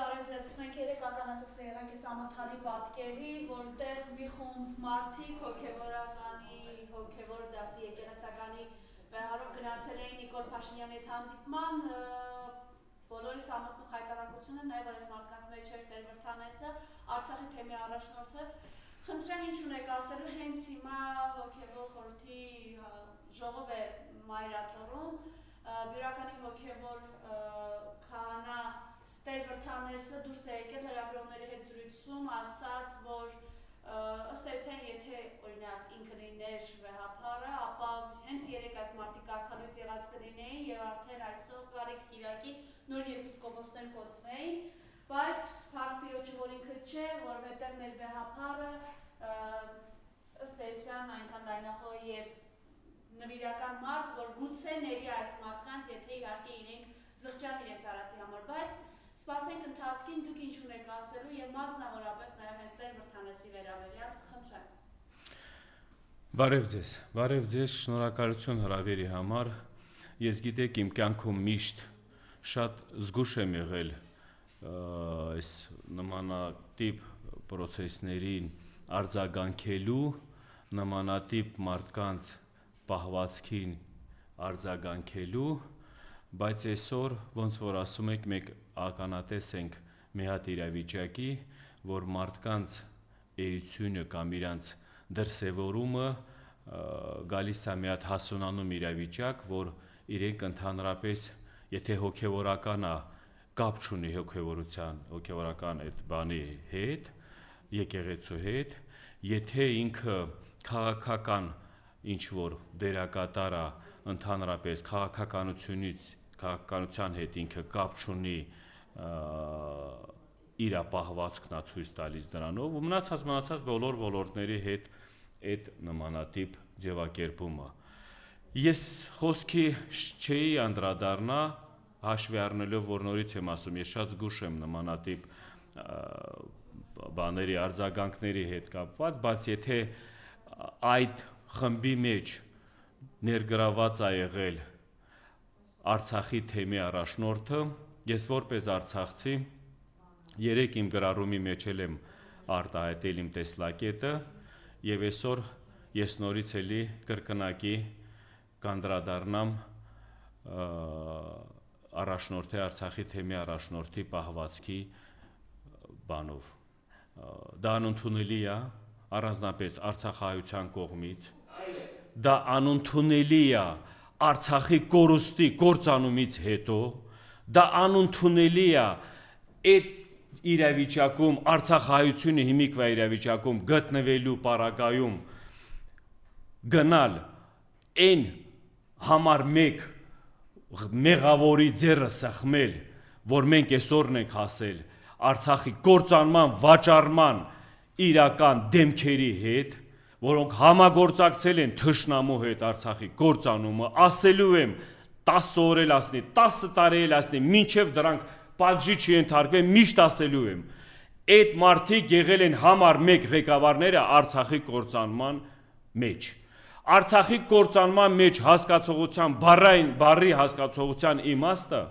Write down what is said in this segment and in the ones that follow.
Բարեձեզ, մենք երեք ականատեսը եղանք այս ամոթալի պատկերի, որտեղ մի խումբ մարդիկ հոգևորականի, հոգևոր դասի եկեղեցականի վեհարով գնացել էին Նիկոլ Փաշինյանի հետ հանդիպման, բոլորիս ամոթն ու խայտարակությունը, նաև որ այս մարդկանց մեջ էր Տեր Վրդանեսը, Արցախի թեմի առաջնորդը, խնդրեմ ինչ ունեք ասելու, հենց հիմա հոգևոր խորհրդի ժողով է Մայրաթորում, բյուրականի հոգևոր քահանա Տեր Վրդանեսը դուրս է եկել լրագրողների հետ զրույցում, ասաց, որ ըստ էության եթե օրինակ ինքը լիներ վեհափառը, ապա հենց երեք այս մարդիկ կարգալույց եղած կլինեին եւ արդեն այսօր Գարիկ Կիրակի նոր եպիսկոպոսներ կոչվեին, բայց փառք Տիրոջը, որ ինքը չէ, որովհետեւ մեր վեհափառը ըստ էության այնքան լայնախոհ եւ նվիրական մարդ, որ գուցե ների այս մարդկանց, եթե իհարկե իրենք զղջան իրենց արածի համար, բայց սպասենք ընթացքին դուք ինչ ունեք ասելու եւ մասնավորապես նաեւ հենց Տեր Վրդանեսի վերաբերյալ, խնդրեմ։ Բարև ձեզ, շնորհակալություն հրավերի համար։ Ես գիտեք իմ կյանքում միշտ շատ զգուշ եմ եղել այս նմանատիպ process-ներին արձագանքելու, նմանատիպ մարդկանց պահվածքին արձագանքելու, բայց այսօր ոնց որ ասում եք մենք ականատես ենք մի հատ իրավիճակի, որ մարդկանց էությունը կամ իրանց դրսևորումը գալիս է մի հատ հասունանում իրավիճակ, որ իրենք ընդհանրապես եթե հոգևորականը կապ չունի հոգևորական այդ բանի հետ, եկեղեցու հետ, եթե ինքը քաղաքական ինչ որ դերակատար է ընդհանրապես քաղաքականության հետ ինքը կապ չունի իր պահվածքն է ցույց տալիս դրանով ու մնացած բոլոր ոլորտների հետ այդ նմանատիպ ձևակերպումը։ Ես խոսքի չէի անդրադառնա հաշվի առնելով որ նորից եմ ասում, ես շատ զգուշ եմ նմանատիպ բաների արձագանքների հետ կապված, բայց եթե այդ խմբի մեջ ներգրաված է եղել Արցախի թեմի առաջնորդը, ես որպես արցախցի երեք իմ գրառումի մեջ եմ արտահայտել իմ տեսլակետը եւ այսօր ես նորից էլի կրկնակի կանդրադառնամ առաջնորդի Արցախի թեմի առաջնորդի պահվածքի բանով։ Դա անընդունելի է առանձնապես արցախահայության կողմից, դա անընդունելի է Արցախի կորուստի կործանումից հետո, դա անընդունելի է այդ իրավիճակում արցախահայությունը հիմիկվա իրավիճակում գտնվելու պարագայում գնալ այն համար մեկ մեղավորի ձեռը սխմել, որ մենք այսօրն ենք հասել Արցախի կործանման վաճառման իրական դեմքերի հետ, որոնք համագործակցել են թշնամու հետ Արցախի կործանումը, ասելու եմ 10 օր էլ ասնի, 10 տարի էլ ասնի, մինչև դրանք պատժի չենթարկվեն, միշտ ասելու եմ, այդ մարդիկ եղել են համար մեկ ղեկավարները Արցախի կործանման մեջ։ Արցախի կործանման մեջ հասկացողության բառի հասկացողության իմաստը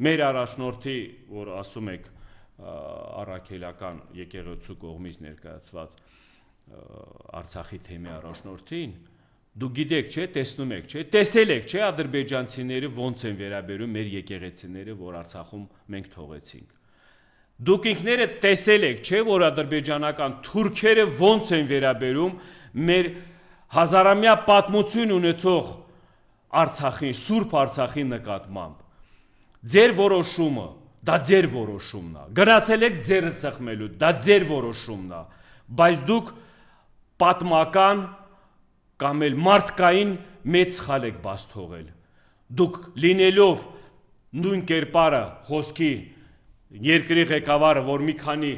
մեր առաջնորդի, որ ասում եք առաքելական եկեղեցու կողմից ներկայացված Արցախի թեմի առաջնորդին, դուք գիտեք, չէ, տեսնում եք, չէ, տեսել եք, չէ, ադրբեջանցիները ոնց են վերաբերում մեր եկեղեցիները, որ Արցախում մենք թողեցինք։ Դուք ինքներդ տեսել եք, չէ, որ ադրբեջանական թուրքերը ոնց են վերաբերում մեր հազարամյա պատմություն ունեցող Արցախի, Սուրբ Արցախի նկատմամբ։ Ձեր որոշումը, դա ձեր որոշումն է։ Գնացել եք ձերը սխմելու, դա ձեր որոշումն է, բայց դուք պատմական կամ էլ մարդկային մեծ սխալ եք բաց թողել։ Դուք լինելով նույն կերպարը խոսքի երկրի ղեկավարը, որ մի քանի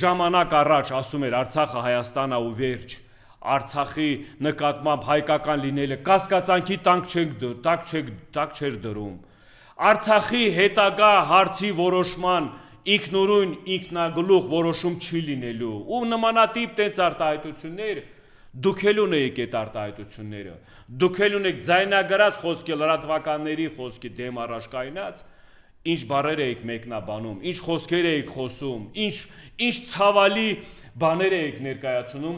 ժամանակ առաջ ասում էր Արցախը Հայաստանն է ու վերջ, Արցախի նկատմամբ հայկական լինելը կասկածանքի տակ չէր դրում։ Արցախի հետագա հարցի որոշման ինքնուրույն ինքնագլուխ որոշում չի լինելու ու նմանատիպ տենց արտահայտություններ դուք էլ ունեիք այդ արտահայտությունները, դուք էլ ունեք ձայնագրած խոսքի լրատվականների խոսքի դեմ առաջ կայնած, ինչ բառեր էիք մեկնաբանում, ինչ խոսքեր էիք խոսում, ինչ ցավալի բաներ էիք ներկայացնում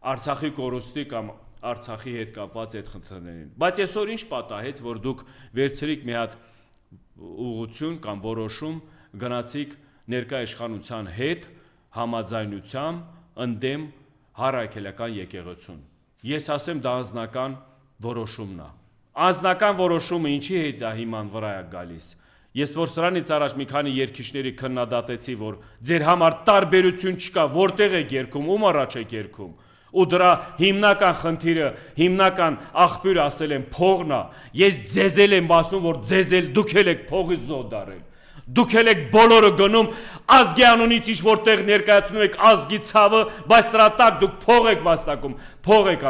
Արցախի կորուստի կամ Արցախի հետ կապված այդ խնդիրներին։ Բայց այսօր ինչ պատահեց, որ դուք վերցրիք մի հատ ուղղություն կամ որոշում, գնացիք ներկայ իշխանության հետ համաձայնությամբ ընդդեմ Հանրաքելական եկեղեցուն։ Ես ասեմ դա անձնական որոշումն է։ Անձնական որոշումը ինչի հետ է հիման վրա է գալիս։ Ես որ սրանից առաջ մի քանի երգիչների քննադատեցի, որ ձեր համար տարբերություն չկա, որտեղ եք երգում, ում առաջ եք երգում։ Ու դրա հիմնական խնդիրը, հիմնական աղբյուրը ասել եմ փողն է։ Ես ձեզել եմ ասում, որ ձեզել դուք եք փողի զոհ դարել։ Դուք եք բոլորը գնում ազգի անունից ինչ որտեղ ներկայացնում եք ազգի ցավը, բայց դրա տակ դուք փող եք վաստակում, փող եք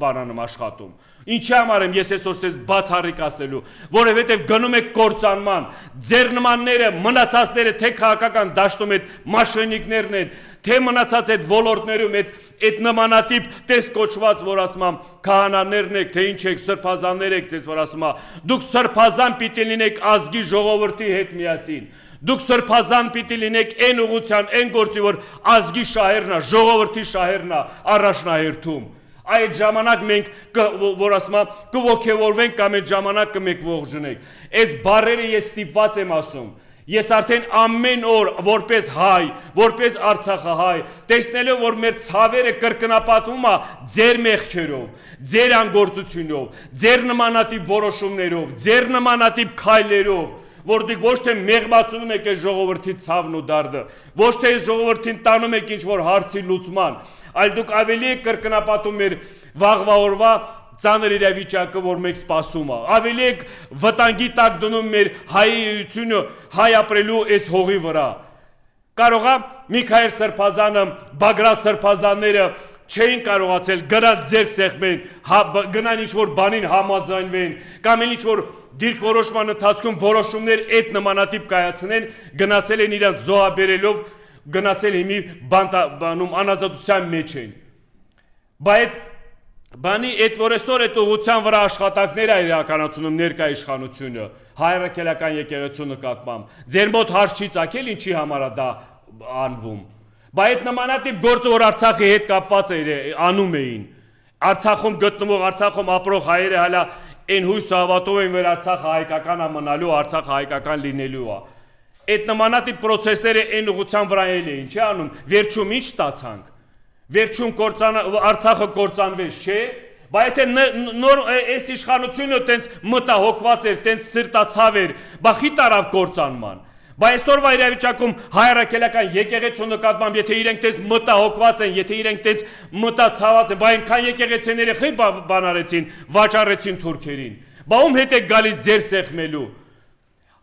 բանանում աշխատում։ Ինչի համար եմ ես այսօր ցես բացառիկ ասելու, որովհետև գնում եք կործանման, ձեր նմանները մնացածները թե քաղաքական դաշտում այդ մաշենիկներն են, թե մնացած այդ ոլորտներում այդ նմանատիպ տես կոչված, որ ասում եմ քահանաներն եք, թե ինչ եք, սրբազաններ եք, տես որ ասում եմ, դուք սրբազան պիտի լինեք ազգի ժողովրդի հետ միասին։ Դուք սրբազան պիտի լինեք այն ուղղության, այն գործի, որ ազգի շահերն է, ժողովրդի շահերն է առաջնահերթում։ Այդ ժամանակ մենք որ ասում եմ կողքեվորվենք կամ այդ ժամանակ կմեկ ողջունենք։ Այս բառերը ես ստիպված եմ ասում։ Ես արդեն ամեն օր որպես հայ, որպես Արցախահայ, տեսնելով որ մեր ցավերը կրկնապատվում է ձեր մեղքերով, ձեր անգործությունով, ձեր նմանատիպ որոշումներով, ձեր նմանատիպ քայլերով, որ դուք ոչ թե մեղմացնում եք այս ժողովրդի ցավն ու դարդը, ոչ թե այս ժողովրդին տանում եք ինչ որ հարցի լուծման, այլ դուք ավելի եք կրկնապատում մեր վաղվա օրվա ծանր իրավիճակը, որ մեկ սպասում է, ավելի եք վտանգի տակ դնում մեր հայի էությունը, հայ ապրելու այս հողի վրա։ Կարող է Միքայել Սրբազանը, Բագրատ Սրբազանները չէին կարողացել գնալ ձեր սեղմեն, գնան ինչ-որ բանին համաձայնվեն, կամ ինչ որ դիրքորոշման ընթացքում որոշումներ այդ նմանատիպ կայացնեն, գնացել են իրենց զոհաբերելով, գնացել հիմի բանում անազատության մեջ են։ Բայց բանի այդ որ այսօր այդ ուղղության վրա աշխատանքներ է իրականացնում ներկայ իշխանությունը, Հանրաքելական եկեղեցու նկատմամբ, ձեր մոտ հարց չի ծագել ինչի համար է դա անվում։ Բայց այդ նմանատիպ գործը որ Արցախի հետ կապված անում էին, Արցախում գտնվող, Արցախում ապրող հայերը հələ այն հույսը հավատով են, որ Արցախը հայկական է մնալու, Արցախը հայկական լինելու է։ Այդ նմանատիպ process-ները այն ուղղության վրա էին, չի անում, վերջում ինչ ստացանք։ Վերջում Արցախը կործանվեց, չէ՞։ Բայց եթե նոր այս իշխանությունը տենց մտահոգված էր, տենց սրտացավ էր, բախի տարավ կործանման։ Բայց այսօրվա իրավիճակում Հանրաքելական եկեղեցու նկատմամբ եթե իրենք տես մտահոգված են, եթե իրենք տես մտացաված են, բայց այնքան եկեղեցիները խի բան արեցին, վաճառեցին թուրքերին։ Բա ում հետ է գալիս ձեր սեղմելու։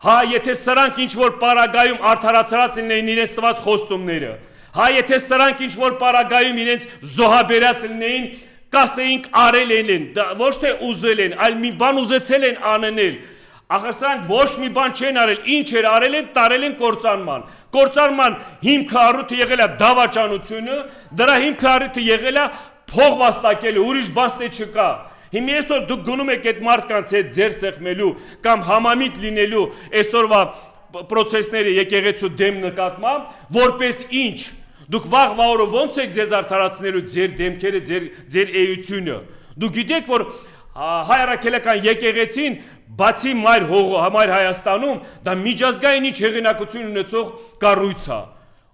Հա, եթե սրանք ինչ որ պարագայում արդարացրած լինեին իրենց տված խոստումները, հա, եթե սրանք ինչ որ պարագայում իրենց զոհաբերած լինեին, կասեինք արել են, ոչ թե ուզել են, այլ մի բան ուզեցել են անենել։ Ախր սրանք ոչ մի բան չեն արել, ինչ էր արել են, տարել են կործանման։ Կործանման հիմքը առիթը եղել է դավաճանությունը, դրա հիմքը առիթը եղել է փող վաստակելը, ուրիշ բան չկա։ Հիմա այսօր դուք գնում եք այդ մարդկանց հետ ձեր սեղմելու կամ համամիտ լինելու այսօրվա process-ները եկեղեցու դեմ նկատմամբ, որպես ինչ։ Դուք վաղվա օրը ոնց եք ձեզ արդարացնելու ձեր դեմքերը, ձեր էությունը։ Դուք գիտեք, որ Հանրաքելական եկեղեցին բացի մայր Հայաստանում դա միջազգային ինչ հեղինակություն ունեցող կառույց է։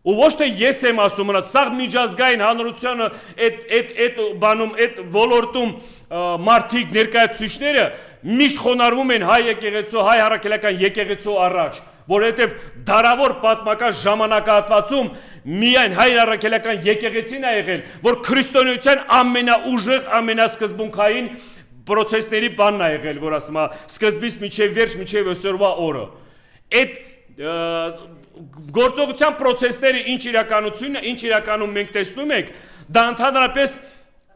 Ու ոչ թե ես եմ ասում մնաց, սա միջազգային հանրությանը այդ բանում, այդ ոլորտում մարդիկ ներկայացուցիչները միշտ խոնարհվում են հայ եկեղեցու, հայ Հանրաքելական եկեղեցու առաջ, որովհետև դարավոր պատմական ժամանակահատվածում միայն հայ Հանրաքելական եկեղեցին է եղել, որ քրիստոնեության ամենաուժեղ, ամենասկզբունքային process-ների բանն է եղել, որ ասում է սկզբից մինչև վերջ, մինչև այսօրվա օրը։ Այդ գործողության process-ները ինչ իրականությունն է, ինչ իրականում մենք տեսնում ենք, դա ընդհանրապես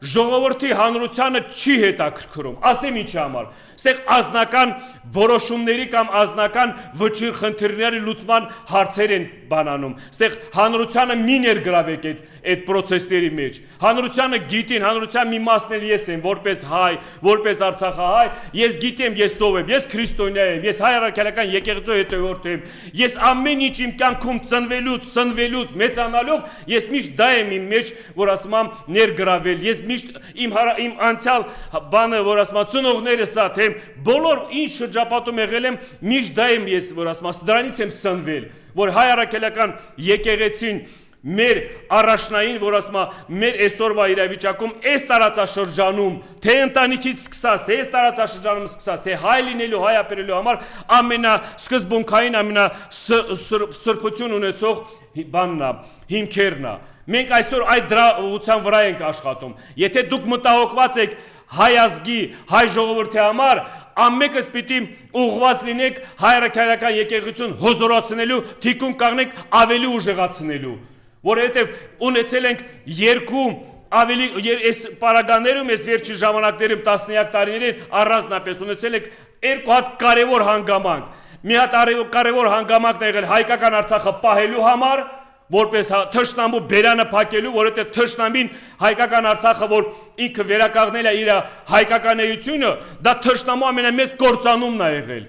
ժողովրդի հանրությանը չի հետաքրքրում, ասեմ ինչի համար, ստեղ ազնական որոշումների կամ ազնական վճիռ խնդիրների լուծման հարցեր են բանանում, ստեղ հանրությանը մի ներգրավեք այդ պրոցեսների մեջ, հանրությանը գիտին, հանրության մի մասն էլ ես եմ, որպես հայ, որպես արցախահայ, ես գիտեմ, ես ով եմ, ես քրիստոնյա եմ, ես հայ առաքելական եկեղեցու հետևորդ եմ, ես ամեն ինչ իմ կյանքում ծնվելուց, մեծանալով, ես միշտ դա եմ իմ մեջ, որ ասում եմ ներգրավել, ես միշտ իմ անցյալ բանը, որ ասում եմ ծնողներս սա, թե բոլոր ինչ շրջապատում եղել եմ, միշտ դա եմ ես, որ ասում եմ, դրանից եմ ծնվել, որ հայ առաքելական եկեղեցին մեր առաջնային, որ ասում եմ, մեր այսօրվա իրավիճակում, այս տարածաշրջանում, թե ընտանիքից սկսած, թե այս տարածաշրջանում սկսած, թե հայ լինելու, հայ ապրելու համար ամենասկզբունքային, ամենասրբություն ունեցող բանն է, հիմքերն է։ Մենք այսօր այդ դրա ուղղության վրա ենք աշխատում։ Եթե դուք մտահոգված եք հայ ազգի, հայ ժողովրդի համար, ամենքս պիտի ուղղված լինեք հայ առաքելական եկեղեցուն հոզորացնելու, թիկուն կանգնեք ավելի ուժեղացնելու, որովհետև ունեցել ենք երկու ավելի այս պարագաներում, այս վերջին ժամանակներում տասնյակ տարիներին առանձնապես ունեցել ենք երկու հատ կարևոր հանգամանք։ Մի հատ կարևոր հանգամանքն եղել հայկական Արցախը պահելու համար, որպես թշնամու բերանը փակելու, որովհետև թշնամին հայկական Արցախը, որ ինքը վերականգնել է իր հայկականությունը, դա թշնամու ամենամեծ կործանումն է եղել։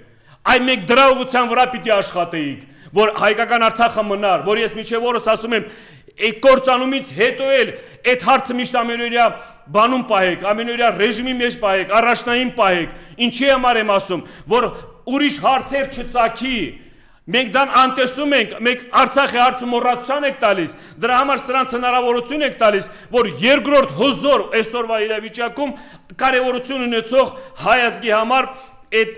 Այ մենք դրա ուղղության վրա պիտի աշխատեինք, որ հայկական Արցախը մնար, որ ես մինչև օրս ասում եմ, այդ կործանումից հետո էլ այդ հարցը միշտ ամենօրյա բանում պահեք, ամենօրյա ռեժիմի մեջ պահեք, առաջնային պահեք։ Ինչի համար եմ ասում, որ ուրիշ հարցեր չծագի։ Մենք դան անտեսում ենք, մենք Արցախի հարցը մոռացության եք տալիս, դրա համար սրանց հնարավորություն եք տալիս, որ երկրորդ հզոր այսօրվա իրավիճակում կարևորություն ունեցող հայ ազգի համար այդ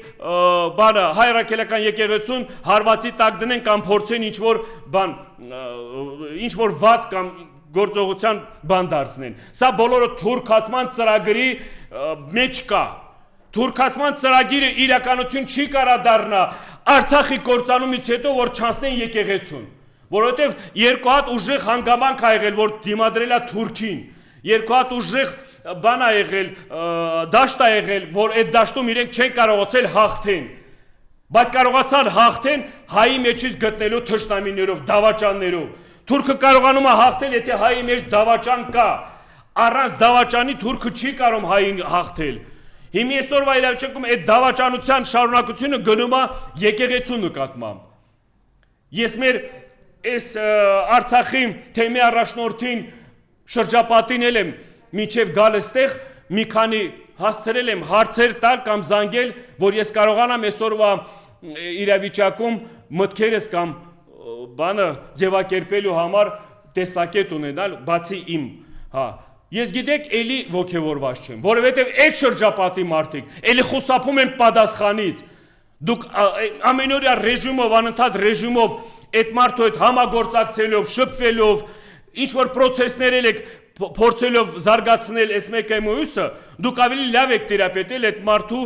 բանը հայ առաքելական եկեղեցուն հարվածի տակ դնեն կամ փորձեն ինչ որ վատ կամ գործողության բան դարձնեն։ Սա բոլորը թուրքացման ծրագրի մեջ կա։ Թուրքացման ծրագիրը իրականություն չի կարա դառնա Արցախի կործանումից հետո, որ չանցնեն եկեղեցուն, որովհետև երկու հատ ուժեղ հանգամանք ա եղել, որ դիմադրել է Թուրքին, երկու հատ ուժեղ բան ա եղել, դաշտ ա եղել, որ այդ դաշտում իրենք չեն կարողացել հաղթեն, բայց կարողացան հաղթեն հայի մեջից գտնելու թշնամիներով, դավաճաններով։ Թուրքը կարողանում է հաղթել, եթե հայի մեջ դավաճան կա, առանց դավաճանի թուրքը չի կարող հային հաղթել։ Հիմա այսօրվա իրավիճակում այդ դավաճանության շարունակությունը գնում է եկեղեցու նկատմամբ։ Ես մեր այս Արցախի թեմի առաջնորդին շրջապատին եմ մինչև գալ այստեղ մի քանի հասցրել եմ հարցեր տալ կամ զանգել, որ ես կարողանամ այսօրվա իրավիճակում մտքերս կամ բանը ձևակերպելու համար տեսակետ ունենալ, բացի իմ, Ես գիտեք, էլի ոգևորված չեմ, որովհետև այդ շրջապատի մարդիկ էլի խուսափում են պատասխանից։ Դուք ամենօրյա ռեժիմով, անընդհատ ռեժիմով այդ մարդու հետ համագործակցելով, շփվելով, ինչ որ պրոցեսներ եք փորձելով զարգացնել այս մեկը մյուսը, դուք ավելի լավ եք տիրապետել այդ մարդու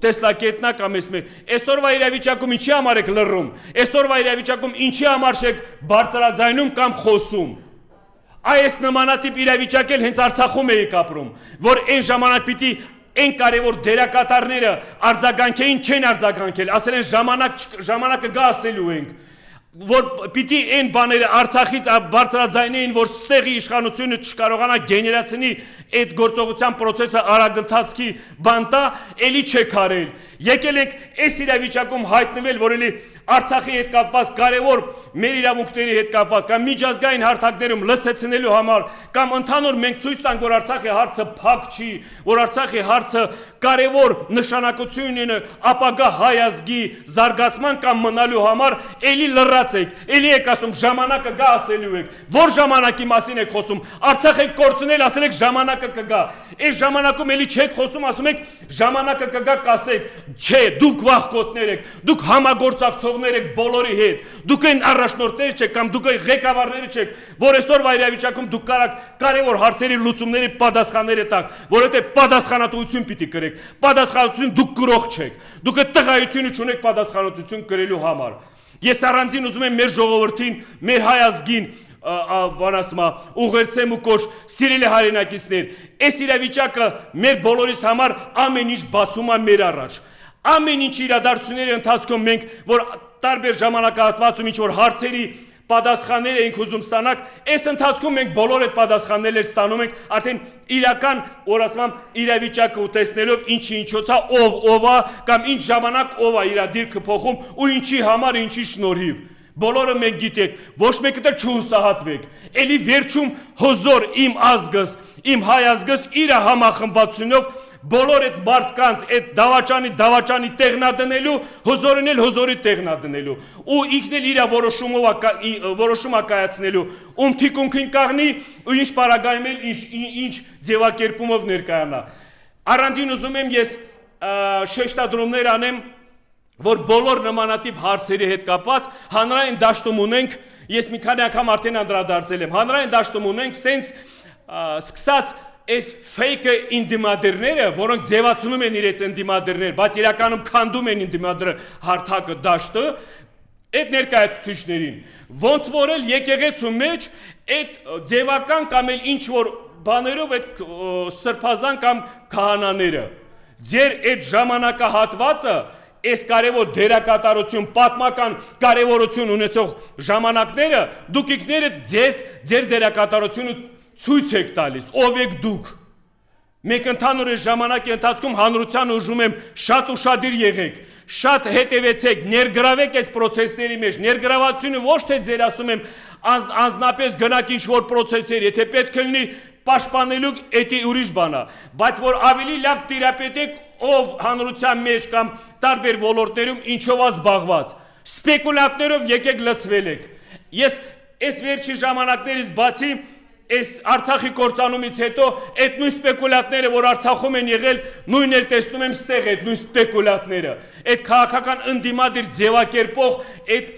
տեսակետնա կամ այս մեր։ Այսօրվա իրավիճակում ինչի համար եք լռում։ Այսօրվա իրավիճակում ինչի համար եք բարձրաձայնում կամ խոսում։ Այս նմանատիպ իրավիճակ էլ հենց Արցախում էիք ապրում, որ այն ժամանակ պիտի այն կարևոր դերակատարները արձագանքեին, չեն արձագանքել, ասել են ժամանակը գա ասելու ենք, որ պիտի այն բաները Արցախից բարձրաձայնեին, որ ստեղի իշխանությունը չկարողանա գեներացնի այդ գործողության պրոցեսը արագընթացքի բան տա, էլի չեք արել։ Եկել եք այս իրավիճակում հայտնվել, որ էլի Արցախի հետ կապված կարևոր մեր իրավունքների հետ կապված կամ միջազգային հարթակներում լսեցնելու համար կամ ընդհանուր մենք ցույց տանք, որ Արցախի հարցը փակ չի, որ Արցախի հարցը կարևոր նշանակություն ունի ապագա հայ ազգի զարգացման կամ մնալու համար, էլի լռած եք, էլի եք ասում ժամանակը գա ասելու եք, որ ժամանակի մասին եք խոսում, Արցախ եք կորցնել, ասել եք ժամանակը կգա, այս ժամանակում էլի չեք խոսում, ասում եք ժամանակը կգա կասեք, չէ, դուք վախկոտներ եք, դուք համագործակցողներ եք բոլորի հետ, դուք այն առաջնորդներ չեք կամ դուք ղեկավարներ չեք, որ այսօրվա իրավիճակում դուք կարևոր հարցերի լուծումների պատասխաններ տաք, որովհետև պատասխանատվություն պիտի կրեք, պատասխանատվություն դուք կրող չեք, դուք այդ տղայությունը չունեք պատասխանատվություն կրելու համար։ Ես առանձին ուզում եմ մեր ժողովրդին, մեր հայ ազգին, բան ասում ուղերձեմ ու կոչ սիրելի հայրենակիցներ, այս իրավիճակը մեր բոլորիս համար ամեն ինչ բացում է մեր առաջ։ Ամեն ինչ իրադարձությունների ընթացքում մենք, որ տարբեր ժամանակահատվածում ինչ-որ հարցերի պատասխաններ ենք ուզում ստանալ, այս ընթացքում մենք բոլոր այդ պատասխանները ստանում ենք, արդեն իրական, որ ասում եմ, իրավիճակը տեսնելով ինչի ինչոցա, ով է, կամ ինչ ժամանակ ով է իր դիրքը փոխում ու ինչի համար, ինչի շնորհիվ։ Բոլորը մենք գիտենք, ոչ մեկը դեռ չհուսահատվեք։ Էլի վերջում հզոր իմ ազգս, իմ հայ ազգս իր համախմբվածությունով բոլոր այդ մարդկանց այդ դավաճանի տեղնա դնելու, հզորին էլ հզորի տեղնա դնելու ու ինքն էլ իր որոշումը կայացնելու, ում թիկունքին կաղնի ու ինչ պարագայում էլ ինչ ձևակերպումով ներկայանա։ Առանձին ուզում եմ ես շեշտադրումներ անեմ, որ բոլոր նմանատիպ հարցերի հետ կապված հանրային դաշտում ունենք, ես մի քանի անգամ արդեն անդրադարձել եմ, հանրային դաշտում ունենք սենց սկսած այս fake ինդիմադրները, որոնք ձևացնում են իրենց ինդիմադրներ, բայց իրականում քանդում են ինդիմադրը հարթակը դաշտը, այդ ներկայացուցիչներին, ոնց որ էլ եկեղեցու մեջ այդ ձևական կամ էլ ինչ որ բաներով այդ սրբազան կամ քահանաները, ձեր այդ ժամանակահատվածը, այս կարևոր դերակատարություն, պատմական կարևորություն ունեցող ժամանակները, դուք ինքներդ ձեր դերակատարությունը ցույց եք տալիս, ով եք դուք։ Մենք ընդհանուր ժամանակի ընթացքում հանրության ուժում եմ շատ ուշադիր եղեք, շատ հետևեցեք, ներգրավեք այս process-ների մեջ, ներգրավությունը ոչ թե ձեր ասում եմ անձնապես գնաք ինչ-որ process-եր, եթե պետք է լինի պաշտպանելու էդի ուրիշ բան է, բայց որ ավելի լավ տիրապետեք ով հանրության մեջ կամ տարբեր ոլորտներում ինչով է զբաղված, սպեկուլյանտներով եկեք լցվել եք։ Ես այս վերջի ժամանակներից բացի այս Արցախի կործանումից հետո այդ նույն սպեկուլյանտները, որ Արցախում են եղել, նույնն էլ տեսնում եմ ստեղ այդ նույն սպեկուլյանտները, այդ քաղաքական ընդդիմադիր ձևակերպող այդ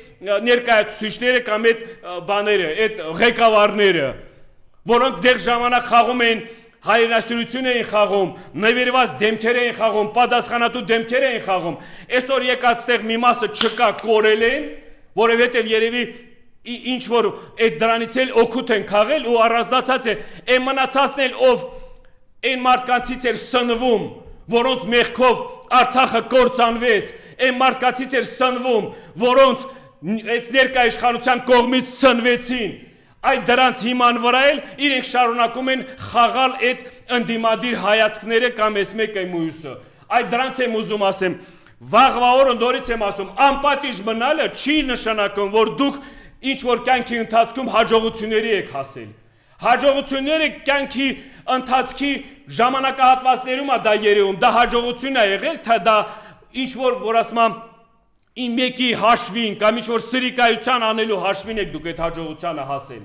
ներկայացուցիչները կամ այդ բաները, այդ ղեկավարները, որոնք դեռ ժամանակ խաղում են հայրենասիրություն էին խաղում, նվիրված դեմքեր էին խաղում, պատասխանատու դեմքեր էին խաղում, այսօր եկած ստեղ մի մասը չկա, կորել են, որովհետև երևի ինչ որ այդ դրանից էլ օգուտ են քաղել ու առանձնացած է, այն մնացածն էլ ով այն մարդկանցից էր սնվում, որոնց մեղքով Արցախը կործանվեց, այն մարդկանցից էր սնվում, որոնց այդ ներկա իշխանության կողմից սնվեցին, այդ դրանց հիման վրա էլ իրենք շարունակում են խաղալ այդ ընդդիմադիր հայացքները կամ այս մեկը մյուսը, այդ դրանց եմ ուզում ասեմ, վաղվա օրը նորից եմ ասում, անպատիժ մնալը չի նշանակում, որ դուք ինչ որ կյանքի ընթացքում հաջողությունների եք հասել։ Հաջողությունները կյանքի ընթացքի ժամանակահատվածներում է դա երևում, դա հաջողություն է եղել, թե դա ինչ որ ասում եմ իմ մեկի հաշվին կամ ինչ որ սրիկայության անելու հաշվին եք դուք այդ հաջողությանը հասել։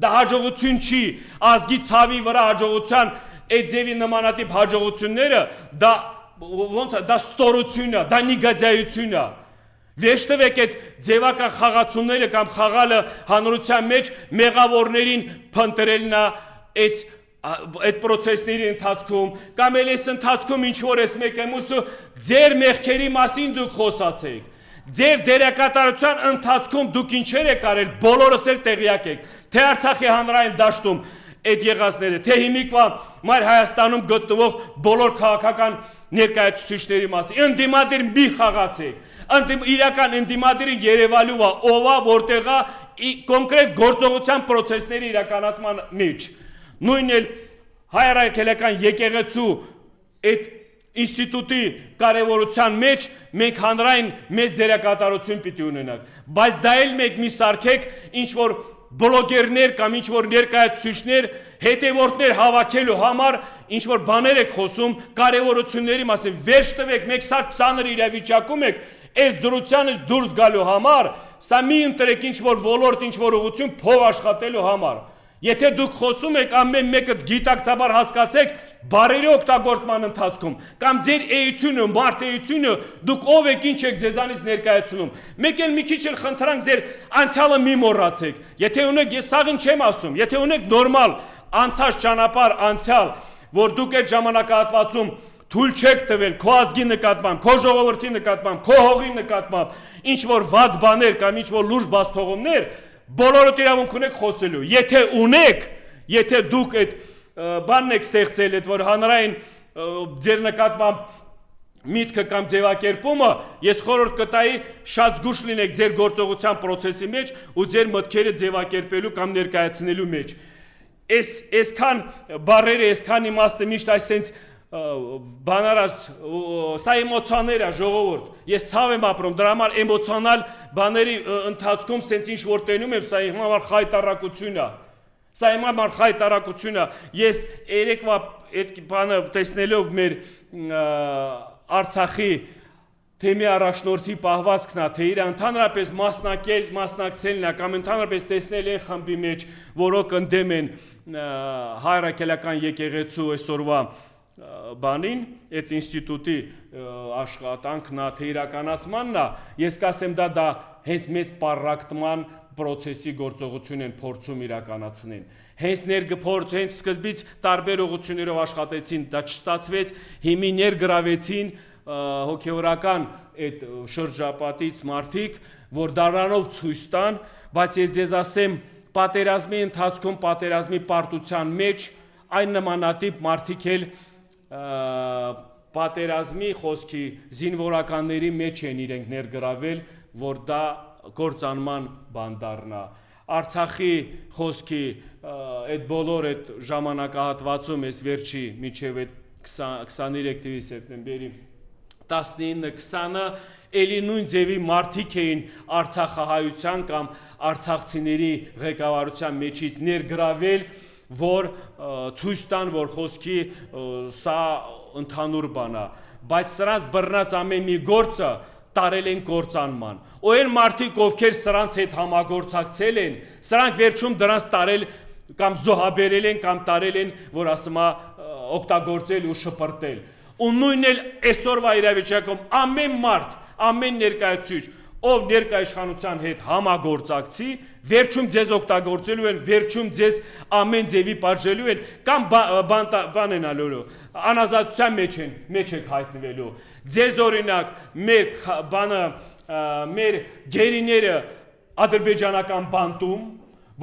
Դա հաջողություն չի, ազգի ցավի վրա հաջողության այդ ձևի նմանատիպ հաջողությունները դա ոնց է, դա ստորություն է, դա նիգադիայություն է։ Վերջտվեք այդ ձևական խաղացումները կամ խաղալը հանրության մեջ մեղավորներին փնտրելն է այդ process-ների ընթացքում կամ էլ այս ընթացքում ինչ որ էս մեկը մուսը ձեր մեղքերի մասին դուք խոսացեք, ձեր դերակատարության ընթացքում դուք ինչեր եք արել, բոլորս էլ տեղյակ եք, թե Արցախի հանրային դաշտում այդ եղածները, թե հիմիկվա մայր Հայաստանում գտնվող բոլոր քաղաքական ներկայացուցիչների մասին, ընդդիմադիր մի խաղացեք, իրական ընդդիմադիրը երևալու է, ով է, որտեղ է կոնկրետ գործողության process-ների իրականացման մեջ։ Նույնն էլ հայ առաքելական եկեղեցու այդ ինստիտուտի կարևորության մեջ մենք հանրային մեծ դերակատարություն պիտի ունենանք, բայց դա էլ մեկ մի սարքեք ինչ որ բլոգերներ կամ ինչ որ ներկայացուցիչներ հետևորդներ հավաքելու համար ինչ որ բաներ եք խոսում կարևորությունների մասին, վերջ տվեք, մեկ սա ծանր իրավիճակում եք, այս դրությանից դուրս գալու համար, սա մի ընտրեք ինչ որ ոլորտ, ինչ որ ուղղություն փող աշխատելու համար։ Եթե դուք խոսում եք, ամեն մեկը գիտակցաբար հասկացեք բարերի օգտագործման ընթացքում, կամ ձեր էությունը, մարդ էությունը, դուք ով եք, ինչ եք ձեզանից ներկայացնում։ Մեկ էլ մի քիչ էլ խնդրանք ձեր անցյալը մի մոռացեք։ Եթե ունեք, ես սաղին չեմ ասում, եթե ունեք նորմալ անցած ճանապարհ անցյալ, որ դուք այդ ժամանակահատվածում թույլ չեք տվել քո ազգի նկատմամբ, քո ժողովրդի նկատմամբ, քո հողի նկատմամբ, ինչ որ վատ բաներ կամ ինչ որ լուրջ բացթողումներ, բոլորը իրավունք ունեք խոսելու։ Եթե ունեք, եթե դուք այդ բանն եք ստեղծել, այդ որ հանրային ձեր նկատմամբ միտքը կամ ձևակերպումը, ես խորհուրդ կտայի շատ զգուշ լինեք ձեր գործողության process-ի մեջ ու ձեր մտքերը ձևակերպելու կամ ներկայացնելու մեջ։ Այսքան բառերը, այսքան իմաստը միշտ այսպես բանարած, սա էմոցիաներ է ժողովուրդ։ Ես ցավ եմ ապրում, դրա համար էմոցիոնալ բաների ընթացքում սենց ինչ որ տենում եմ, սա իմ համար խայտարակություն է։ Սա իմ համար խայտարակություն է։ Ես երեկվա այդ բանը տեսնելով մեր Արցախի թեմի առաջնորդի պահվածքն է, թե իր ընդհանրապես մասնակցելն է կամ ընդհանրապես տեսնել են խմբի մեջ, որոնք ընդդեմ են հայրաքելական եկեղեցու այսօրվա բանին, այդ ինստիտուտի աշխատանքն է, թե իրականացմանն է, ես կասեմ դա հենց մեծ պարակտման process-ի գործողություն են փորձում իրականացնեն։ Հենց սկզբից տարբեր ուղղություններով աշխատեցին, դա չստացվեց, հիմի ներգրավեցին հոգևորական այդ շրջապատից մարդիկ, որ դրանով ցույց տան, բայց ես ձեզ ասեմ, պատերազմի ընթացքում, պատերազմի պարտության մեջ այն նմանատիպ մարդիկ էլ պատերազմի խոսքի զինվորականների մեջ են իրենք ներգրավել, որ դա գործանման բան դառնա։ Արցախի խոսքի այդ բոլոր այդ ժամանակահատվածում այս վերջի միջև այդ 23 սեպտեմբերի 19-20-ը էլի նույն ձևի մարդիկ էին արցախահայության կամ արցախցիների ղեկավարության մեջից ներգրավել, որ ցույց տան, որ խոսքի սա ընդհանուր բան է, բայց սրանց բռնած ամեն մի գործը տարել են կործանման։ Ու այն մարդիկ, ովքեր սրանց հետ համագործակցել են, սրանք վերջում դրանց տարել կամ զոհաբերել են կամ տարել են, որ ասում է օգտագործել ու շպրտել։ Ու նույնն էլ այսօրվա իրավիճակում ամեն մարդ, ամեն ներկայացուցիչ, ով ներկայաշխանության հետ համագործակցի, վերջում ձեզ օգտագործելու են, վերջում ձեզ ամեն ձևի պատժելու են կամ բան են ալելու, անազատության մեջ եք հայտնվելու։ Ձեզ օրինակ մեր գերիները ադրբեջանական բանտում,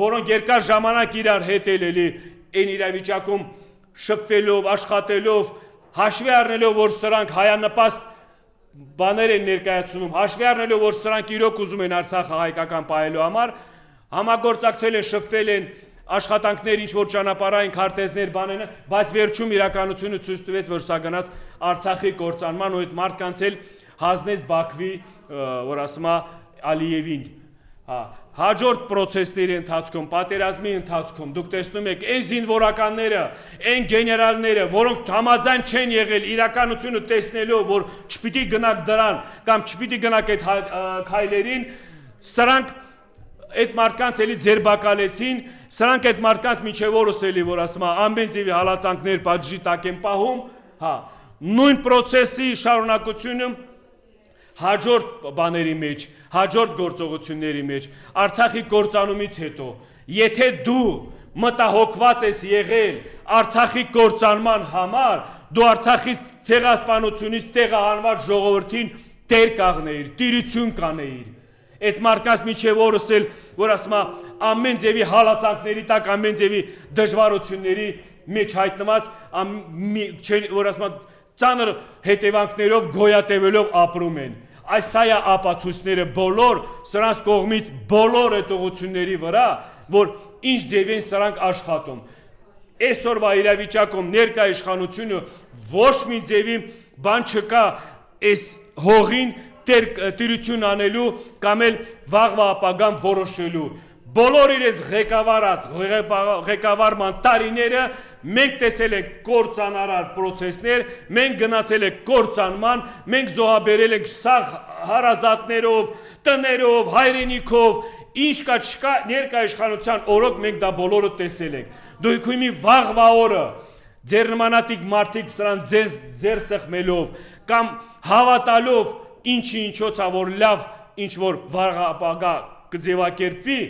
որոնք երկար ժամանակ իրար հետ էլի այն իրավիճակում շփվելով, աշխատելով, հաշվի առնելով, որ սրանք հայանպաստ բաներ են ներկայացնում, հաշվի առնելով, որ սրանք իրոք ուզում են Արցախը հայկական պահելու համար, համագործակցել են, շփվել են, աշխատանքներ, ինչ որ ճանապարհային քարտեզներ բանեն, բայց վերջում իրականությունը ցույց տվեց, որ սա գնաց Արցախի կործանման ու այդ մարդկանց էլ հանձնեց Բաքվի, որ ասում է Ալիևին։ Հաջորդ process-ների ընթացքում, պատերազմի ընթացքում դուք տեսնում եք այն զինվորականները, այն գեներալները, որոնք համաձայն չեն եղել իրականությունը տեսնելով, որ չպիտի գնաք դրան կամ չպիտի գնաք այդ քայլերին, սրանք այդ մարդկանց էլի ձերբակալեցին, սրանք այդ մարդկանց միջև օրս էլի, որ ասում է ամեն ձևի հալածանքներ պատժի տակ են պահում, նույն process-ի շարունակությունը հաջորդ բաների մեջ, հաջորդ գործողությունների մեջ, Արցախի կործանումից հետո, եթե դու մտահոգված ես եղել Արցախի կործանման համար, դու Արցախի ցեղասպանությունից տեղահանված ժողովրդին տեր կաղնեիր, տիրություն կանեիր։ Այդ մարդկանց միջև օրս էլ, որ ասում է ամեն ձևի հալածանքների տակ, ամեն ձևի դժվարությունների մեջ հայտնված, որ ասում է ծանր հետևանքներով գոյատևելով ապրում են։ Այս սա է ապացույցները բոլոր սրանց կողմից բոլոր այդ ուղղությունների վրա, որ ինչ ձև են սրանք աշխատում։ Այսօրվա իրավիճակում ներկայաշխանությունը ոչ մի ձևի բան չկա այս հողին տիրություն անելու կամ էլ վաղվա ապագան որոշելու։ Բոլոր իրենց ղեկավարման տարիները մենք տեսել ենք կործանարար process-ներ, մենք գնացել ենք կործանման, մենք զոհաբերել ենք սաղ հարազատներով, տներով, հայրենիքով, ինչ կա չկա ներկայաշխանության օրոք մենք դա բոլորը տեսել ենք։ Դուք մի վաղվա օրը ձեր նմանատիպ մարդիկ սրան ձեր սեղմելով կամ հավատալով ինչի-ինչոցա որ լավ ինչ որ վաղ ապագա կձևակերպվի,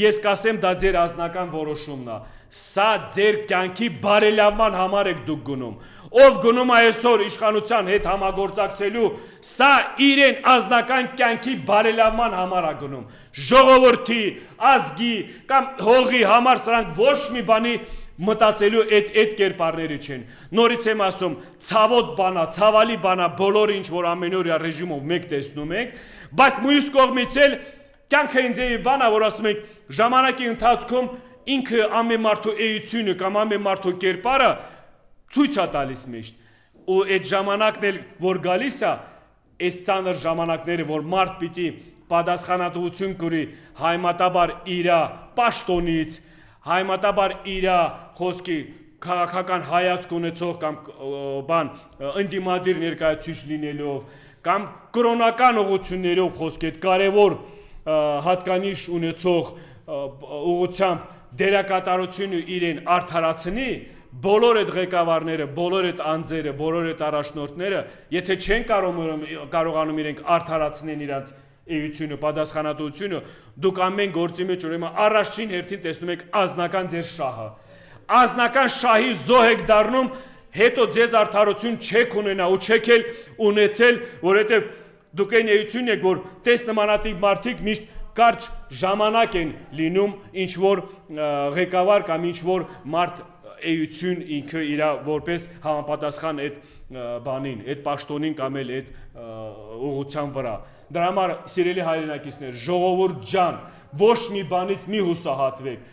ես կասեմ դա ձեր անձնական որոշումն է։ Սա ձեր կյանքի բարելավման համար եք դուք գնում։ ով գնում այսօր իշխանության հետ համագործակցելու, սա իրեն ազնական կյանքի բարելավման համար է գնում, ժողովրդի, ազգի կամ հողի համար սրանք ոչ մի բանի մտածելու այդ կերպարները չեն։ Նորից եմ ասում, ցավոտ բանա, ցավալի բանա, բոլորը ինչ որ ամենօրյա ռեժիմով մեկ տեսնում ենք, բայց մյուս կողմից էլ կյանքը ինձ էի բանա, որ ասում ենք, ժամանակի ընթացքում ինքը ամեն մարդու էությունը կամ ամեն մարդու կերպարը ցույց է տալիս միշտ։ Ու այդ ժամանակն էլ որ գալիս է, այս ծանր ժամանակները, որ մարդ պիտի պատասխանատվություն կրի հայմատաբար իր պաշտոնից, հայմատաբար իր խոսքի քաղաքական հայացք ունեցող կամ բան ընդդիմադիր ներկայացուցիչ լինելով կամ կրոնական ուղղություններով խոսքի այդ կարևոր հատկանիշ ունեցող ուղղությամբ դերակատարությունը իրեն արդարացնի, բոլոր այդ ղեկավարները, բոլոր այդ անձերը, բոլոր այդ առաջնորդները, եթե չեն կարողանում իրենք արդարացնեն իրենց էությունը, պատասխանատվությունը, դուք ամեն գործի մեջ ուրեմն առաջին հերթին տեսնում եք ազնական ձեր շահը։ Ազնական շահի զոհ եք դառնում, հետո ձեզ արդարություն չեք ունենա ու չեք էլ ունեցել, որովհետև դուք այն էություն եք, որ տես նմանատիպ մարդիկ միշտ կարճ ժամանակ են լինում ինչ որ ղեկավար կամ ինչ որ մարդ էություն ինքը իր որպես համապատասխան այդ բանին, այդ պաշտոնին կամ էլ այդ ուղղության վրա։ Դրա համար սիրելի հայրենակիցներ, ժողովուրդ ջան, ոչ մի բանից մի հուսահատվեք։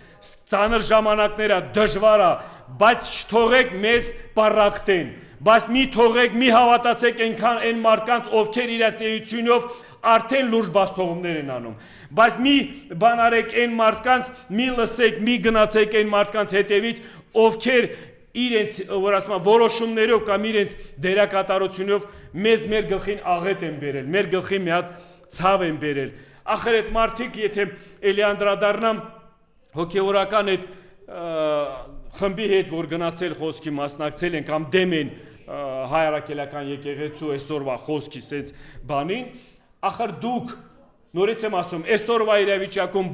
Ծանր ժամանակները դժվար է, բայց չթողեք մեզ պառակտեն, բայց մի թողեք, մի հավատացեք այն մարդկանց, ովքեր իրաց էությունով արդեն լուրջ բացթողումներ են անում, բայց մի բան արեք այն մարդկանց, մի լսեք, մի գնացեք այն մարդկանց հետևից, ովքեր իրենց որ ասում են որոշումներով կամ իրենց դերակատարությունով մեզ մեր գլխին աղետ են բերել, մեր գլխին մի հատ ցավ են բերել։ Ախր այդ մարդիկ, եթե էլի անդրադառնամ հոգևորական այդ խմբի հետ, որ գնացել խոսքի մասնակցել են կամ դեմ են հայ առաքելական եկեղեցու այսօրվա խոսքի սենց բանին, ախր դուք նորից եմ ասում, այսօրվա իրավիճակում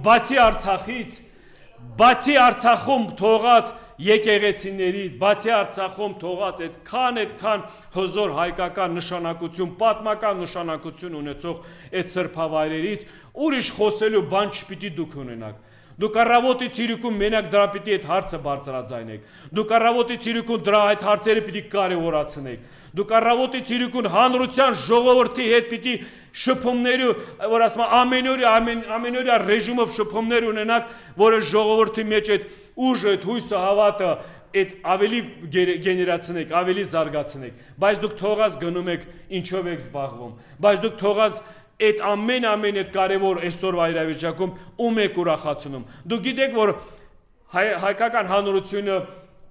բացի Արցախում թողած եկեղեցիներից, բացի Արցախում թողած այդքան հզոր հայկական նշանակություն, պատմական նշանակություն ունեցող այդ սրբավայրերից, ուրիշ խոսելու բան չպիտի դուք ունենաք։ Դուք առավոտի ցիրիկում մենակ դրա պիտի այդ հարցը բարձրաձայնեք։ Դուք առավոտի ցիրիկում դրա այդ հարցերը պիտի կարևորացնեք։ Դուք առավոտի ցիրիկում հանրության ժողովրդի հետ պիտի շփումներ, որ ասում ամենօրյա ռեժիմով շփումներ ունենաք, որը ժողովրդի մեջ այդ ուժը, այդ հույսը, հավատը այդ ավելի գեներացնեք, ավելի զարգացնեք, բայց դուք թողած գնում եք ինչով եք զբաղվում, բայց դուք թողած այդ ամեն այդ կարևոր այսօրվա իրավիճակում ում եք ուրախացնում։ Դուք գիտեք, որ հայկական հանրությունը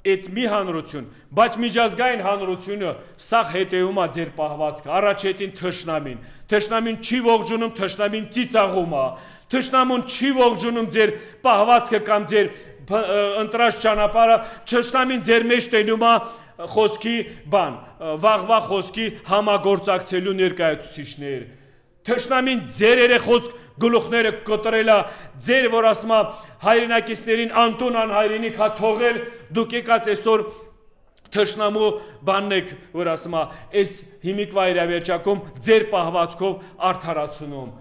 այդ մի հանրություն, բայց միջազգային հանրությունը սաղ հետևում է ձեր պահվածքը, առաջետին թշնամին չի ողջունում, թշնամին ծիծաղում է, թշնամուն չի ողջունում ձեր պահվածքը կամ ձեր ընտրած ճանապարհը, թշնամին ձեր մեջ տենում է խոսքի բան, վաղվա խոսքի համագործակցելու ներկայացուցիչներ։ Թշնամին ձեր երեխոս գլուխները կտրել է, ձեր որ ասում է հայրենակիցներին անտուն անհայրենիք հա թողել, դուք եկած այսօր թշնամու բանն եք, որ ասում է, այս հիմիկվա իրավիճակում ձեր պահվածքով արդարացնում։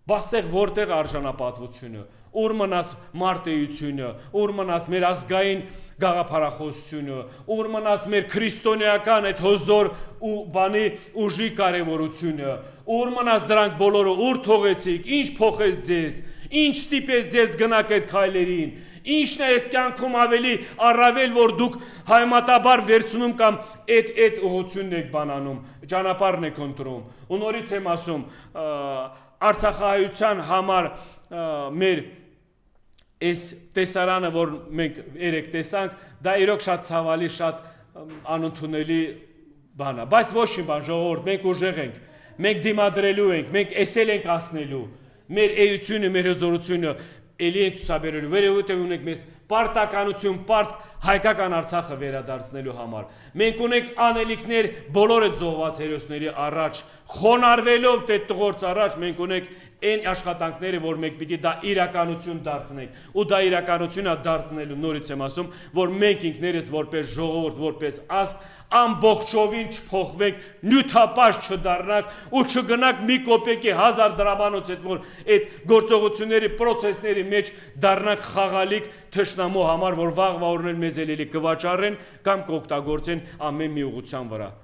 Բաստեղ որտեղ արժանապատվությունը, ուր մնաց մարտեությունը, ուր մնաց մեր ազգային գաղափարախոսությունը, ուր մնաց մեր քրիստոնեական այդ հզոր ու բանի ուժի կարևորությունը, ուր մնաց դրանք բոլորը, ուր թողեցիք, ինչ փոխեց ձեզ, ինչ ստիպեց ձեզ գնաք այդ քայլերին, ինչն է այս կյանքում ավելի առավել, որ դուք հայմատաբար վերցնում կամ այդ ուղղությունն եք բանանում, ճանապարհն եք ընտրում։ Ու նորից եմ ասում, Արցախահայության համար մեր այս տեսարանը, որ մենք երեք տեսանք, դա իրոք շատ ցավալի, շատ անընդունելի բան է, բայց ոչ մի բան, ժողովուրդ, մենք ուժեղ ենք, մենք դիմադրելու ենք, մենք էսել ենք ասնելու, մեր էությունը, մեր հզորությունը էլի ենք ցուսաբերելու, որովհետև ունենք մեզ պարտականություն, հայկական Արցախը վերադարձնելու համար։ Մենք ունենք անելիքներ բոլոր այդ զոհված հերոսների առաջ, խոնարհվելով դե տղորց առաջ, մենք ունենք այն աշխատանքները, որ մենք պիտի դա իրականություն դարձնենք, ու դա իրականություն է դարձնելու, նորից եմ ասում, որ մենք ինքներս որպես ժողովուրդ, որպես ազգ ամբողջովին չփոխվենք, նյութապաշտ չդառնանք ու չգնանք մի կոպեկի 1000 դրամանոց այդ որ այդ գործողությունների process-ների մեջ դառնանք խաղալիք թշնամու համար, որ վաղվա օրներ մեզ էլի կվաճառեն կամ կօգտագործեն ամեն մի ուղղության վրա։